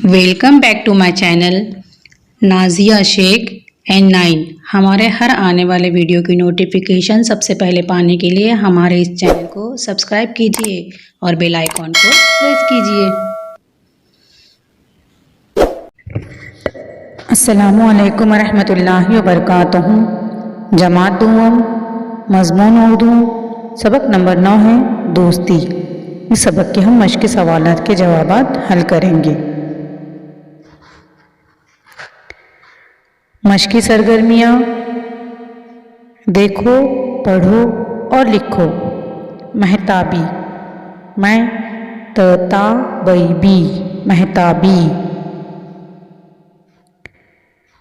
Welcome back to my channel Nazia Shaikh and 9। हमारे हर आने वाले वीडियो की नोटिफिकेशन सबसे पहले पाने के लिए हमारे इस चैनल को सब्सक्राइब कीजिए और बेल आइकॉन को प्रेस कीजिए। अस्सलामु अलैकुम रहमतुल्लाहि व बरकातुहू। जमात दुआम मज़मून उर्दू सबक नंबर 9 है दोस्ती। इस सबक के हम मश्क़ी सवालात के जवाबात हल करेंगे। मश्क़ी सरगर्मियाँ: देखो, पढ़ो और लिखो। महताबी, मैं तता बी महताबी।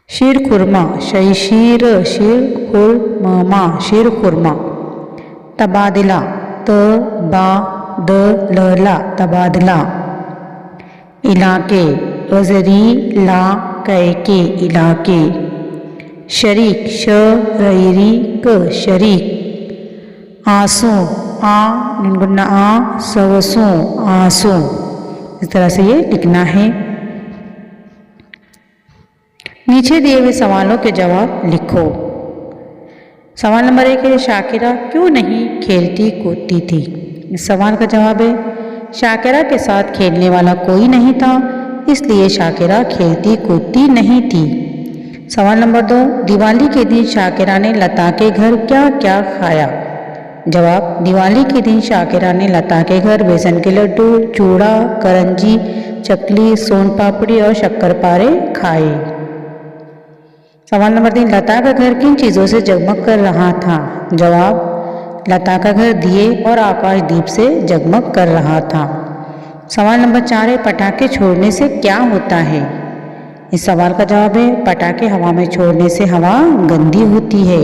शीर खुरमा, शीर खुरमा शीर खुरमा। तबादला, तबादला तबादला। इलाके, अजरी ला के इलाके। शरीक, शरीक शरीक। आंसू, सवसू आंसू। इस तरह से ये लिखना है। नीचे दिए हुए सवालों के जवाब लिखो। सवाल नंबर 1 है, शाकिरा क्यों नहीं खेलती कूदती थी? इस सवाल का जवाब है, शाकिरा के साथ खेलने वाला कोई नहीं था, इसलिए शाकिरा खेलती कूदती नहीं थी। सवाल नंबर 2, दिवाली के दिन शाकिरा ने लता के घर क्या क्या खाया? जवाब, दिवाली के दिन शाकिरा ने लता के घर बेसन के लड्डू, चूड़ा, करंजी, चकली, सोन पापड़ी और शक्करपारे खाए। सवाल नंबर 3, लता का घर किन चीज़ों से जगमग कर रहा था? जवाब, लता का घर दिए और आकाश दीप से जगमग कर रहा था। सवाल नंबर 4 है, पटाखे छोड़ने से क्या होता है? इस सवाल का जवाब है, पटाखे हवा में छोड़ने से हवा गंदी होती है।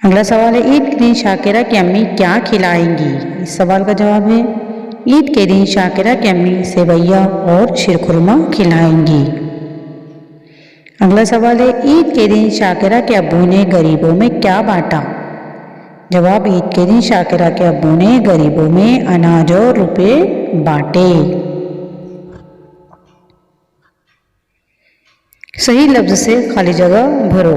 अगला सवाल है, ईद के दिन शाकिरा की अम्मी क्या खिलाएंगी? इस सवाल का जवाब है, ईद के दिन शाकिरा की अम्मी सेवैया और शीरखुरमा खिलाएंगी। अगला सवाल है, ईद के दिन शाकिरा के अब्बू ने गरीबों में क्या बांटा? जवाब, ईद के दिन शाकिरा के अब्बू ने गरीबों में अनाज और रुपए बांटे। सही लफ्ज से खाली जगह भरो।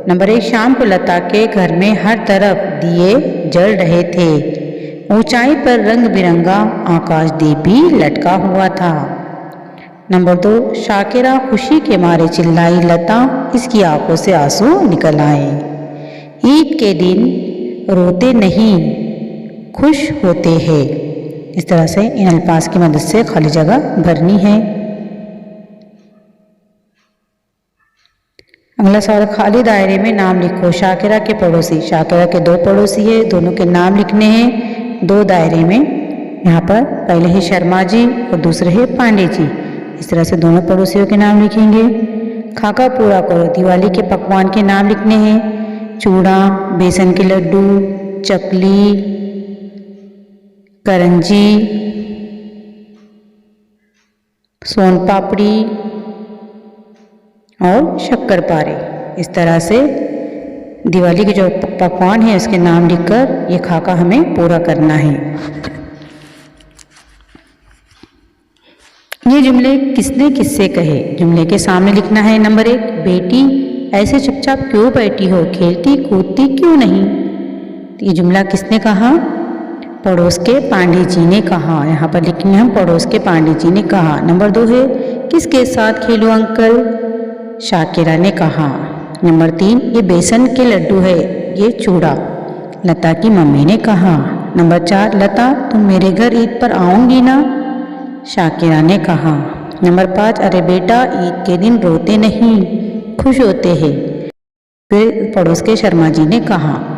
नंबर 1, शाम को लता के घर में हर तरफ दिए जल रहे थे। ऊंचाई पर रंग बिरंगा आकाश दीप भी लटका हुआ था। नंबर 2, शाकिरा खुशी के मारे चिल्लाई, लता इसकी आंखों से आंसू निकल आए। ईद के दिन रोते नहीं, खुश होते हैं। इस तरह से इन अल्फाज की मदद से खाली जगह भरनी है। अगला सवाल, खाली दायरे में नाम लिखो। शाकिरा के पड़ोसी, शाकिरा के 2 पड़ोसी है, दोनों के नाम लिखने हैं 2 दायरे में। यहाँ पर पहले है शर्मा जी और दूसरे है पांडे जी। इस तरह से दोनों पड़ोसियों के नाम लिखेंगे। खाका पूरा करो, दिवाली के पकवान के नाम लिखने हैं। चूड़ा, बेसन के लड्डू, चकली, करंजी, सोन पापड़ी और शक्करपारे। इस तरह से दिवाली के जो पकवान है उसके नाम लिखकर ये खाका हमें पूरा करना है। ये जुमले किसने किससे कहे? जुमले के सामने लिखना है। नंबर 1, बेटी ऐसे चुपचाप क्यों बैठी हो, खेलती कूदती क्यों नहीं? ये जुमला किसने कहा? पड़ोस के पांडे जी ने कहा। यहाँ पर लिखेंगे हम, पड़ोस के पांडे जी ने कहा। नंबर 2 है, किसके साथ खेलूं अंकल? शाकिरा ने कहा। नंबर 3, ये बेसन के लड्डू है, ये चूड़ा, लता की मम्मी ने कहा। नंबर 4, लता तुम मेरे घर ईद पर आओगी ना? शाकिरा ने कहा। नंबर 5, अरे बेटा ईद के दिन रोते नहीं, खुश होते हैं, फिर पड़ोस के शर्मा जी ने कहा।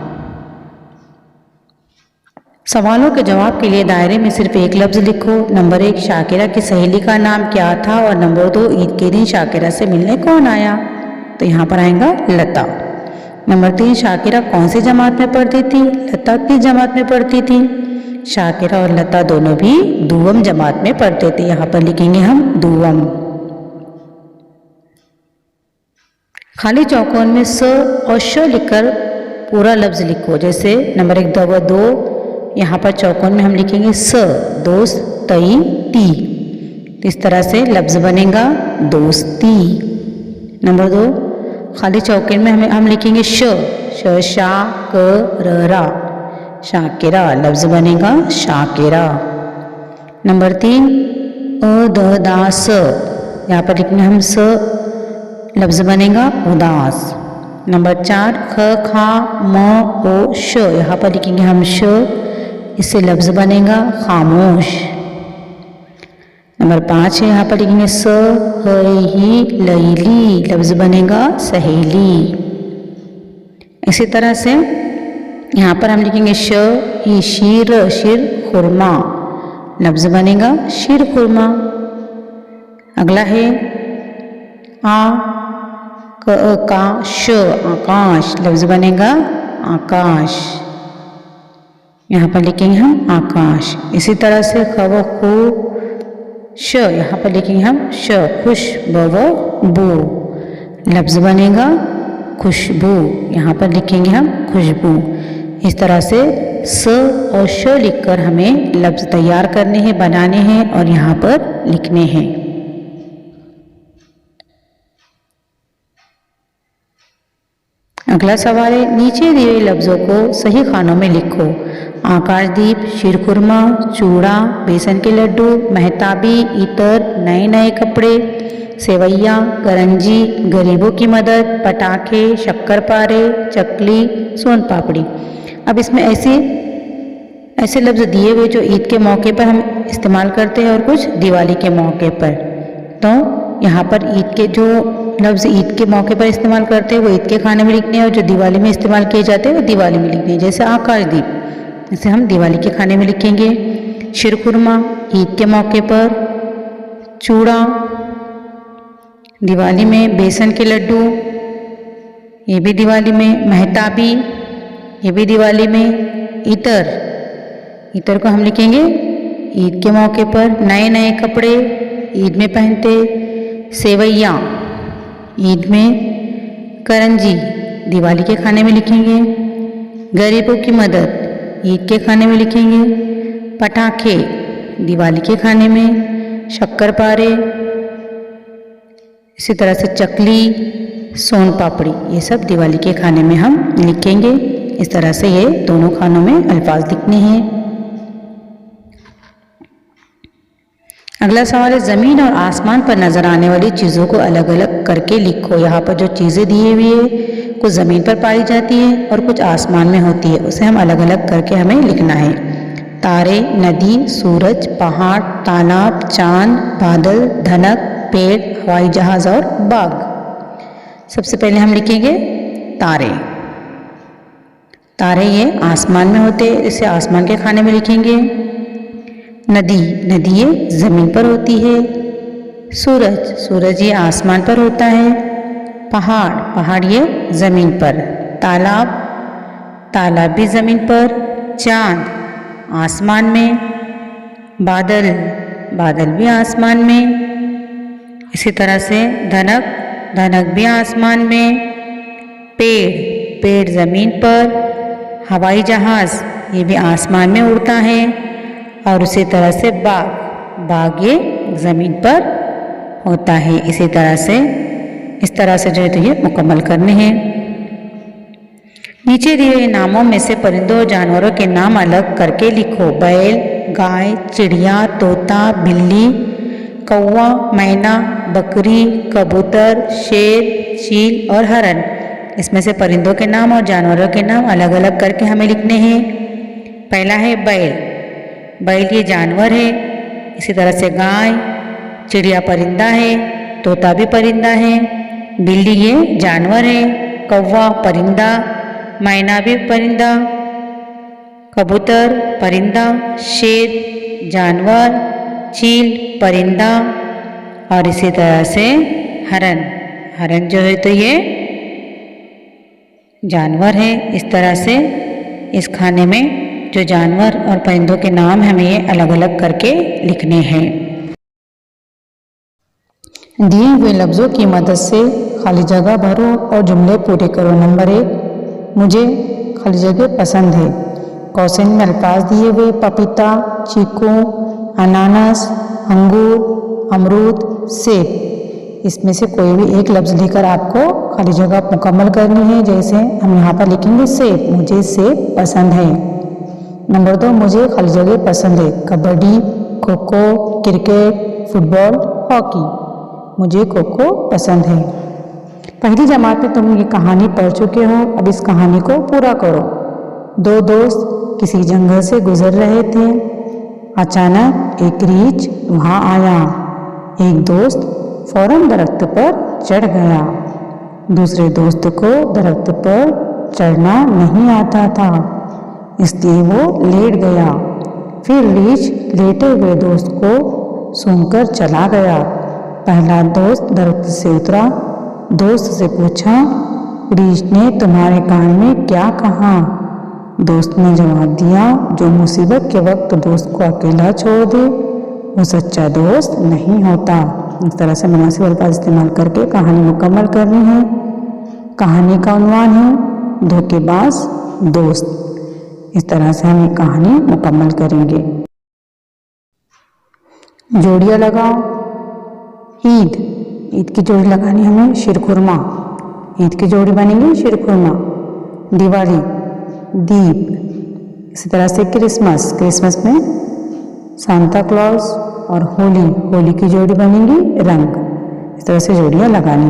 सवालों के जवाब के लिए दायरे में सिर्फ एक लफ्ज लिखो। नंबर 1, शाकिरा की सहेली का नाम क्या था? और नंबर 2, ईद के दिन शाकिरा से मिलने कौन आया? तो यहाँ पर आएगा लता। नंबर 3, शाकिरा कौन सी जमात में पढ़ती थी? लता किस जमात में पढ़ती थी? शाकिरा और लता दोनों भी दुवम जमात में पढ़ते थे। यहाँ पर लिखेंगे हम दुवम। खाली चौकोन में स और श लिखकर पूरा लफ्ज लिखो। जैसे नंबर 1, 2, यहाँ पर चौकोन में हम लिखेंगे स, दोस्त, तई, ती। तो इस तरह से लफ्ज़ बनेगा दोस्ती। नंबर 2, खाली चौकोन में हम लिखेंगे श, शा क र रा, शाकिरा, लफ्ज़ बनेगा शाकिरा। नंबर 3, अ द दा स, यहाँ पर लिखना हम स, लफ्ज़ बनेगा उदास। नंबर 4, ख खा म ओ श, यहाँ पर लिखेंगे हम श, इससे लफ्ज़ बनेगा खामोश। नंबर 5 है, यहाँ पर लिखेंगे स ह ही लैली, लफ्ज़ बनेगा सहेली। इसी तरह से यहाँ पर हम लिखेंगे श ही शीर, शीर खुरमा, लफ्ज़ बनेगा शीर खुरमा। अगला है आ का श, आकाश, लफ्ज़ बनेगा आकाश। यहाँ पर लिखेंगे हम आकाश। इसी तरह से ख व खू श, यहाँ पर लिखेंगे हम श, खुश, ब व बू, लफ्ज़ बनेगा खुशबू, यहाँ पर लिखेंगे हम खुशबू। इस तरह से स और श लिखकर हमें लफ्ज़ तैयार करने हैं, बनाने हैं और यहाँ पर लिखने हैं। अगला सवाल है, नीचे दिए हुए लफ्ज़ों को सही खानों में लिखो। आकाशदीप, शीरखुरमा, चूड़ा, बेसन के लड्डू, महताबी, इतर, नए नए कपड़े, सेवैया, करंजी, गरीबों की मदद, पटाखे, शक्करपारे, चकली, सोन पापड़ी। अब इसमें ऐसे लफ्ज़ दिए हुए जो ईद के मौके पर हम इस्तेमाल करते हैं और कुछ दिवाली के मौके पर। तो यहाँ पर ईद के जो लफ्ज़ ईद के मौके पर इस्तेमाल करते हैं वो ईद के खाने में लिखने हैं और जो दिवाली में इस्तेमाल किए जाते हैं वो दिवाली में लिखने हैं। जैसे आकाशदीप, इसे हम दिवाली के खाने में लिखेंगे। शीरखुरमा ईद के मौके पर, चूड़ा दिवाली में, बेसन के लड्डू ये भी दिवाली में, महताबी ये भी दिवाली में, इतर को हम लिखेंगे ईद के मौके पर। नए नए कपड़े ईद में पहनते, सेवैया ईद में, करंजी दिवाली के खाने में लिखेंगे। गरीबों की मदद ईद के खाने में लिखेंगे। पटाखे दिवाली के खाने में। शक्करपारे, इसी तरह से चकली, सोन पापड़ी ये सब दिवाली के खाने में हम लिखेंगे। इस तरह से ये दोनों खानों में अल्फाज लिखने हैं। अगला सवाल है, ज़मीन और आसमान पर नज़र आने वाली चीज़ों को अलग अलग करके लिखो। यहाँ पर जो चीज़ें दी हुई है कुछ ज़मीन पर पाई जाती है और कुछ आसमान में होती है, उसे हम अलग अलग करके हमें लिखना है। तारे, नदी, सूरज, पहाड़, तालाब, चांद, बादल, धनक, पेड़, हवाई जहाज़ और बाग। सबसे पहले हम लिखेंगे तारे। तारे ये आसमान में होते हैं, इसे आसमान के खाने में लिखेंगे। नदी ये ज़मीन पर होती है। सूरज ये आसमान पर होता है। पहाड़ ये ज़मीन पर। तालाब भी ज़मीन पर। चांद आसमान में। बादल भी आसमान में। इसी तरह से धनक भी आसमान में। पेड़ ज़मीन पर। हवाई जहाज़ ये भी आसमान में उड़ता है। और उसी तरह से बाग ये ज़मीन पर होता है। इस तरह से जो है तो ये मुकम्मल करने हैं। नीचे दिए हुए नामों में से परिंदों और जानवरों के नाम अलग करके लिखो। बैल, गाय, चिड़िया, तोता, बिल्ली, कौवा, मैना, बकरी, कबूतर, शेर, चील और हरन। इसमें से परिंदों के नाम और जानवरों के नाम अलग अलग करके हमें लिखने हैं। पहला है बैल ये जानवर है। इसी तरह से गाय, चिड़िया परिंदा है, तोता भी परिंदा है। बिल्ली ये जानवर है। कौवा परिंदा, मैना भी परिंदा, कबूतर परिंदा, शेर जानवर, चील परिंदा और इसी तरह से हरन जो है तो ये जानवर है। इस तरह से इस खाने में जो जानवर और परिंदों के नाम हमें ये अलग अलग करके लिखने हैं। दिए हुए लफ्ज़ों की मदद से खाली जगह भरो और जुमले पूरे करो। नंबर 1, मुझे खाली जगह पसंद है। क्वेश्चन में अल्फाज दिए हुए पपीता, चीकू, अनानास, अंगूर, अमरूद, सेब। इसमें से कोई भी एक लफ्ज़ लेकर आपको खाली जगह मुकम्मल करनी है। जैसे हम यहाँ पर लिखेंगे सेब, मुझे सेब पसंद है। नंबर 2, मुझे खाली जगह पसंद है। Kabaddi, kho kho, cricket, football, hockey. मुझे खो खो पसंद है। पहली जमात में तुम ये कहानी पढ़ चुके हो, अब इस कहानी को पूरा करो। 2 दोस्त किसी जंगल से गुजर रहे थे। अचानक एक रीछ वहाँ आया। एक दोस्त फौरन दरख्त पर चढ़ गया। दूसरे दोस्त को दरख्त पर चढ़ना नहीं आता था, इसलिए वो लेट गया। फिर रीछ लेटे हुए दोस्त को सूंघकर चला गया। पहला दोस्त दरख्त से उतरा, दोस्त से पूछा, रीछ ने तुम्हारे कान में क्या कहा? दोस्त ने जवाब दिया, जो मुसीबत के वक्त दोस्त को अकेला छोड़ दे वो सच्चा दोस्त नहीं होता। इस तरह से मुनासिब अल्फाज इस्तेमाल करके कहानी मुकम्मल करनी है। कहानी का उन्वान है धोखेबाज दोस्त। इस तरह से हम ये कहानी मुकम्मल करेंगे। जोड़ियाँ लगाओ। ईद, ईद की जोड़ी लगानी हमें शिरखुरमा। ईद की जोड़ी बनेगी शिरखुरमा। दिवाली, दीप। इसी तरह से क्रिसमस, क्रिसमस में सांता क्लॉज। और होली, होली की जोड़ी बनेगी रंग। इस तरह से जोड़ियाँ लगानी।